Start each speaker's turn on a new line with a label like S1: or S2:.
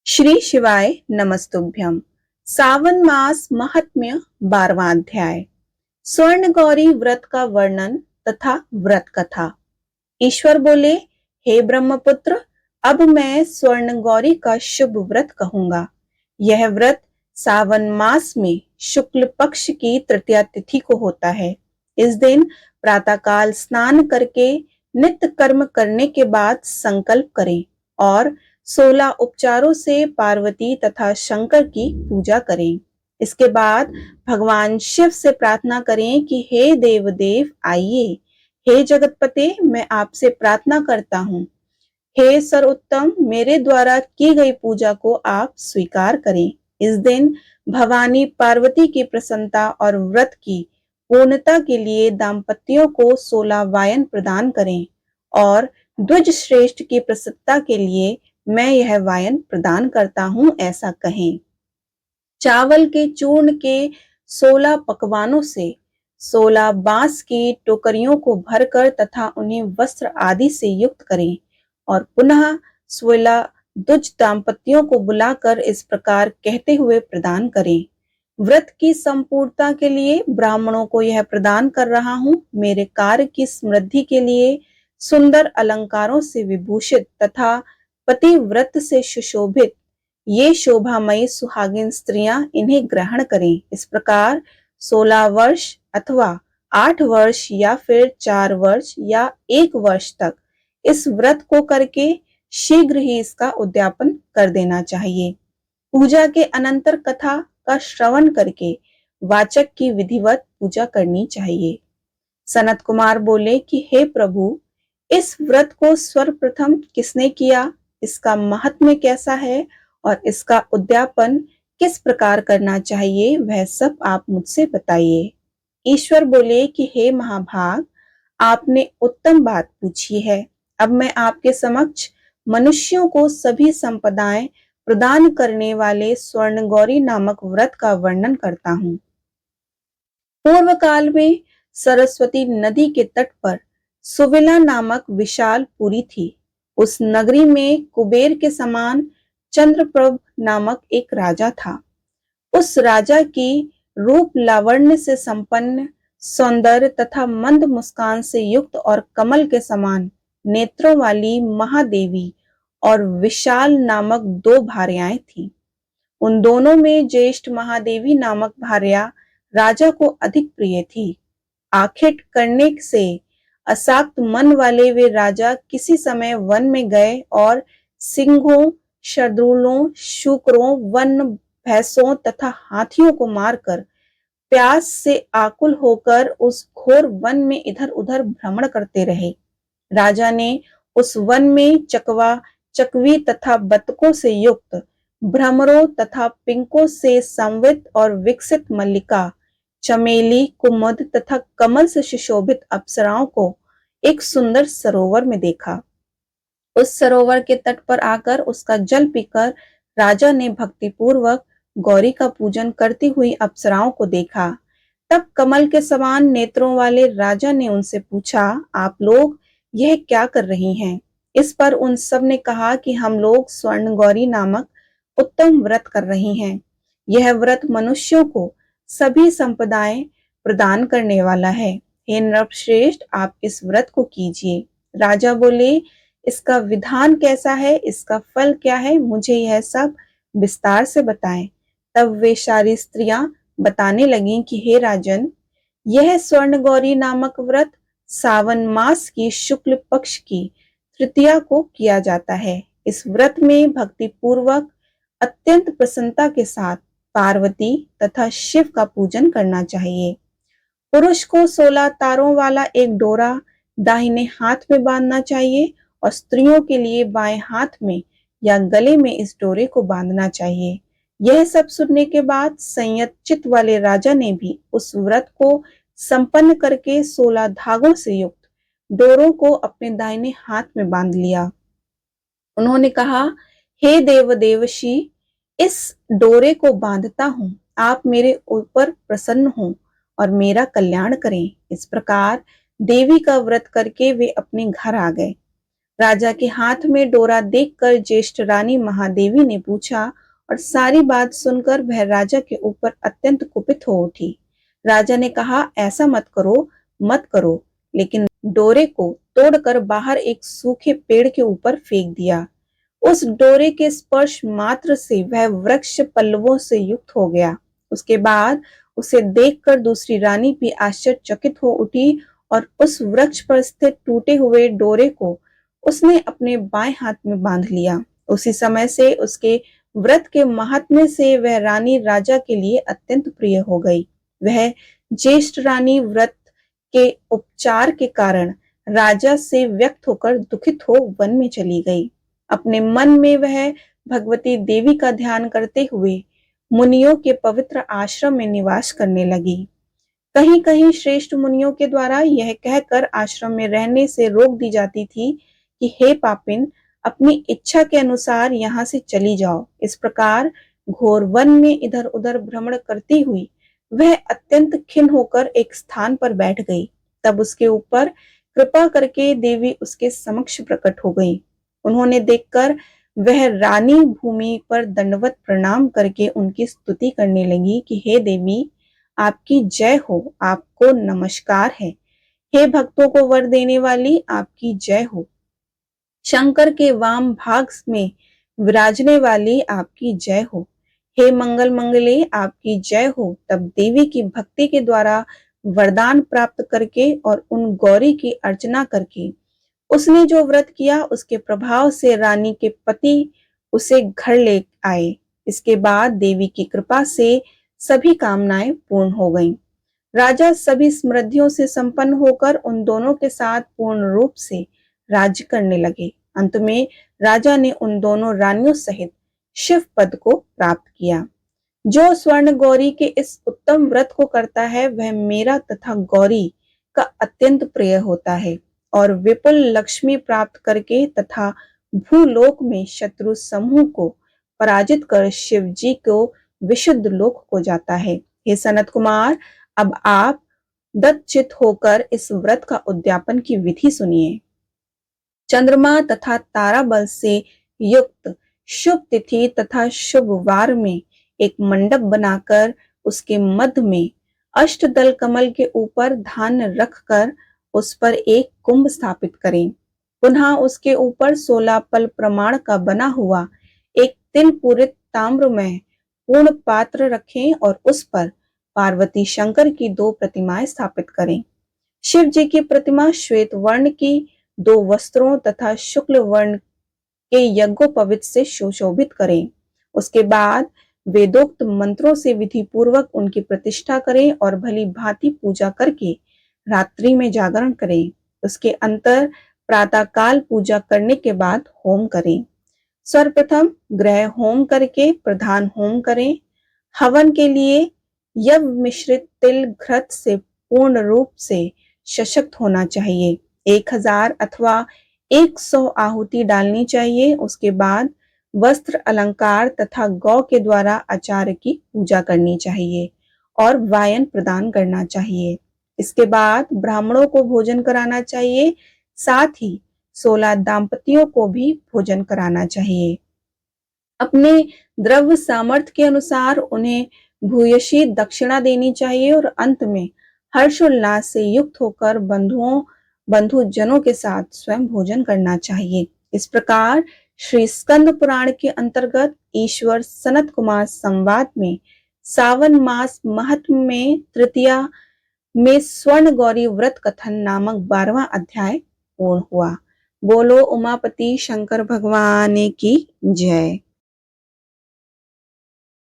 S1: श्री शिवाय नमस्तुभ्यम। सावन मास महात्म्य 12वां अध्याय। स्वर्ण गौरी व्रत का वर्णन तथा व्रत कथा। ईश्वर बोले, हे ब्रह्मपुत्र, अब मैं स्वर्ण गौरी का शुभ व्रत कहूंगा। यह व्रत सावन मास में शुक्ल पक्ष की तृतीया तिथि को होता है। इस दिन प्रातःकाल स्नान करके नित्य कर्म करने के बाद संकल्प करें और 16 उपचारों से पार्वती तथा शंकर की पूजा करें। इसके बाद भगवान शिव से प्रार्थना करें कि हे देवदेव आइए, हे जगतपते मैं आपसे प्रार्थना करता हूँ, हे सर्वोत्तम मेरे द्वारा की गई पूजा को आप स्वीकार करें। इस दिन भवानी पार्वती की प्रसन्नता और व्रत की पूर्णता के लिए दाम्पत्यों को 16 वायन प्रदान करें और द्विज श्रेष्ठ की प्रसन्नता के लिए मैं यह वायन प्रदान करता हूं, ऐसा कहें। चावल के चूर्ण के 16 पकवानों से 16 बांस की टोकरियों को भरकर तथा उन्हें वस्त्र आदि से युक्त करें और पुनः 16 द्विज दाम्पत्यों को बुलाकर इस प्रकार कहते हुए प्रदान करें। व्रत की संपूर्णता के लिए ब्राह्मणों को यह प्रदान कर रहा हूं। मेरे कार्य की समृद्धि के लिए सुंदर अलंकारों से विभूषित तथा पतिव्रत से सुशोभित ये शोभामयी सुहागिन स्त्रियां इन्हें ग्रहण करें। इस प्रकार 16 वर्ष अथवा 8 वर्ष या फिर 4 वर्ष या 1 वर्ष तक इस व्रत को करके शीघ्र ही इसका उद्यापन कर देना चाहिए। पूजा के अनंतर कथा का श्रवण करके वाचक की विधिवत पूजा करनी चाहिए। सनत कुमार बोले कि हे प्रभु, इस व्रत को सर्वप्रथम किसने किया, इसका महात्म्य कैसा है और इसका उद्यापन किस प्रकार करना चाहिए, वह सब आप मुझसे बताइए। ईश्वर बोले कि हे महाभाग, आपने उत्तम बात पूछी है। अब मैं आपके समक्ष मनुष्यों को सभी संपदाएं प्रदान करने वाले स्वर्ण गौरी नामक व्रत का वर्णन करता हूँ। पूर्व काल में सरस्वती नदी के तट पर सुविला नामक विशाल पुरी थी। उस नगरी में कुबेर के समान चंद्रप्रभ नामक एक राजा था। उस राजा की रूप लावण्य से संपन्न, सौंदर्य तथा मंद मुस्कान से युक्त और कमल के समान नेत्रों वाली महादेवी और विशाल नामक 2 भार्याएं थीं। उन दोनों में ज्येष्ठ महादेवी नामक भार्या राजा को अधिक प्रिय थी। आखेट करने से अशाक्त मन वाले वे राजा किसी समय वन में गए और सिंहों, शर्दूलों, शूकरों, वन भैंसों तथा हाथियों को मारकर प्यास से आकुल होकर उस घोर वन में इधर उधर भ्रमण करते रहे। राजा ने उस वन में चकवा, चकवी तथा बतकों से युक्त, भ्रमरों तथा पिंकों से संवित और विकसित मल्लिका, चमेली, कुमुद तथा कमल से सुशोभित अप्सराओं को एक सुंदर सरोवर में देखा। उस सरोवर के तट पर आकर उसका जल पीकर राजा ने भक्तिपूर्वक गौरी का पूजन करती हुई अप्सराओं को देखा। तब कमल के समान नेत्रों वाले राजा ने उनसे पूछा, आप लोग यह क्या कर रही हैं? इस पर उन सब ने कहा कि हम लोग स्वर्ण गौरी नामक उत्तम व्रत कर रही हैं। यह व्रत मनुष्यों को सभी संपदाएं प्रदान करने वाला है। हे नृपश्रेष्ठ, आप इस व्रत को कीजिए। राजा बोले, इसका विधान कैसा है, इसका फल क्या है, मुझे यह सब विस्तार से बताएं। तब वे सारी स्त्रियां बताने लगीं कि हे राजन, यह स्वर्ण गौरी नामक व्रत सावन मास की शुक्ल पक्ष की तृतीया को किया जाता है। इस व्रत में भक्ति पूर्वक अत्यंत प्रसन्नता के साथ पार्वती तथा शिव का पूजन करना चाहिए। पुरुष को 16 तारों वाला एक डोरा दाहिने हाथ में बांधना चाहिए और स्त्रियों के लिए बाएं हाथ में या गले में इस डोरे को बांधना चाहिए। यह सब सुनने के बाद संयत चित्त वाले राजा ने भी उस व्रत को संपन्न करके 16 धागों से युक्त डोरों को अपने दाहिने हाथ में बांध लिया। उन्होंने कहा, हे देवदेवशी, इस डोरे को बांधता हूं, आप मेरे ऊपर प्रसन्न हों और मेरा कल्याण करें। इस प्रकार देवी का व्रत करके वे अपने घर आ गए। राजा के हाथ में डोरा देखकर ज्येष्ठ रानी महादेवी ने पूछा और सारी बात सुनकर वह राजा के ऊपर अत्यंत कुपित हो उठी। राजा ने कहा, ऐसा मत करो, मत करो, लेकिन डोरे को तोड़कर बाहर एक सूखे पेड़ के ऊपर फेंक दिया। उस डोरे के स्पर्श मात्र से वह वृक्ष पल्लवों से युक्त हो गया। उसके बाद उसे देखकर दूसरी रानी भी आश्चर्यचकित हो उठी और उस वृक्ष पर स्थित टूटे हुए डोरे को उसने अपने बाएं हाथ में बांध लिया। उसी समय से उसके व्रत के महात्म्य से वह रानी राजा के लिए अत्यंत प्रिय हो गई। वह ज्येष्ठ रानी व्रत के उपचार के कारण राजा से व्यक्त होकर दुखित हो वन में चली गई। अपने मन में वह भगवती देवी का ध्यान करते हुए मुनियों के पवित्र आश्रम में निवास करने लगी। कहीं कहीं श्रेष्ठ मुनियों के द्वारा यह कहकर आश्रम में रहने से रोक दी जाती थी कि हे पापिन, अपनी इच्छा के अनुसार यहाँ से चली जाओ। इस प्रकार घोर वन में इधर उधर भ्रमण करती हुई वह अत्यंत खिन्न होकर एक स्थान पर बैठ गई। तब उसके ऊपर कृपा करके देवी उसके समक्ष प्रकट हो गई। उन्होंने देखकर वह रानी भूमि पर दंडवत प्रणाम करके उनकी स्तुति करने लगी कि हे देवी, आपकी जय हो, आपको नमस्कार है। हे भक्तों को वर देने वाली, आपकी जय हो। शंकर के वाम भाग में विराजने वाली, आपकी जय हो। हे मंगल मंगले, आपकी जय हो। तब देवी की भक्ति के द्वारा वरदान प्राप्त करके और उन गौरी की अर्चना करके उसने जो व्रत किया उसके प्रभाव से रानी के पति उसे घर ले आए। इसके बाद देवी की कृपा से सभी कामनाएं पूर्ण हो गईं। राजा सभी समृद्धियों से संपन्न होकर उन दोनों के साथ पूर्ण रूप से राज्य करने लगे। अंत में राजा ने उन दोनों रानियों सहित शिव पद को प्राप्त किया। जो स्वर्ण गौरी के इस उत्तम व्रत को करता है वह मेरा तथा गौरी का अत्यंत प्रिय होता है और विपुल लक्ष्मी प्राप्त करके तथा भूलोक में शत्रु समूह को पराजित कर शिव जी को विशुद्ध लोक को जाता है। हे सनत कुमार, अब आप दत्तचित होकर इस व्रत का उद्यापन की विधि सुनिए। चंद्रमा तथा तारा बल से युक्त शुभ तिथि तथा शुभ वार में एक मंडप बनाकर उसके मध्य में अष्टदल कमल के ऊपर धान्य रखकर उस पर एक कुंभ स्थापित करें। पुनः उसके ऊपर 16 पल प्रमाण का बना हुआ एक तिल पूरित ताम्रमय पूर्ण पात्र रखें और उस पर पार्वती शंकर की 2 प्रतिमाएं स्थापित करें। शिव जी की प्रतिमा श्वेत वर्ण की 2 वस्त्रों तथा शुक्ल वर्ण के यज्ञोपवीत से सुशोभित करें। उसके बाद वेदोक्त मंत्रों से विधि पूर्वक उनकी प्रतिष्ठा करें और भली भांति पूजा करके रात्रि में जागरण करें। उसके अंतर प्रातः काल पूजा करने के बाद होम करें। सर्वप्रथम ग्रह होम करके प्रधान होम करें। हवन के लिए यव मिश्रित तिल घृत से पूर्ण रूप से सशक्त होना चाहिए। 1000 अथवा 100 आहुति डालनी चाहिए। उसके बाद वस्त्र अलंकार तथा गौ के द्वारा आचार्य की पूजा करनी चाहिए और वायन प्रदान करना चाहिए। इसके बाद ब्राह्मणों को भोजन कराना चाहिए, साथ ही 16 दाम्पतियों को भी भोजन कराना चाहिए। अपने द्रव्य सामर्थ्य के अनुसार उन्हें भूयसी दक्षिणा देनी चाहिए और अंत में हर्षोल्लास से युक्त होकर बंधु जनों के साथ स्वयं भोजन करना चाहिए। इस प्रकार श्री स्कंद पुराण के अंतर्गत ईश्वर सनत कुमार संवाद में सावन मास महत्व में तृतीया में स्वर्ण गौरी व्रत कथन नामक 12वां अध्याय पूर्ण हुआ। बोलो उमापति शंकर भगवान की जय।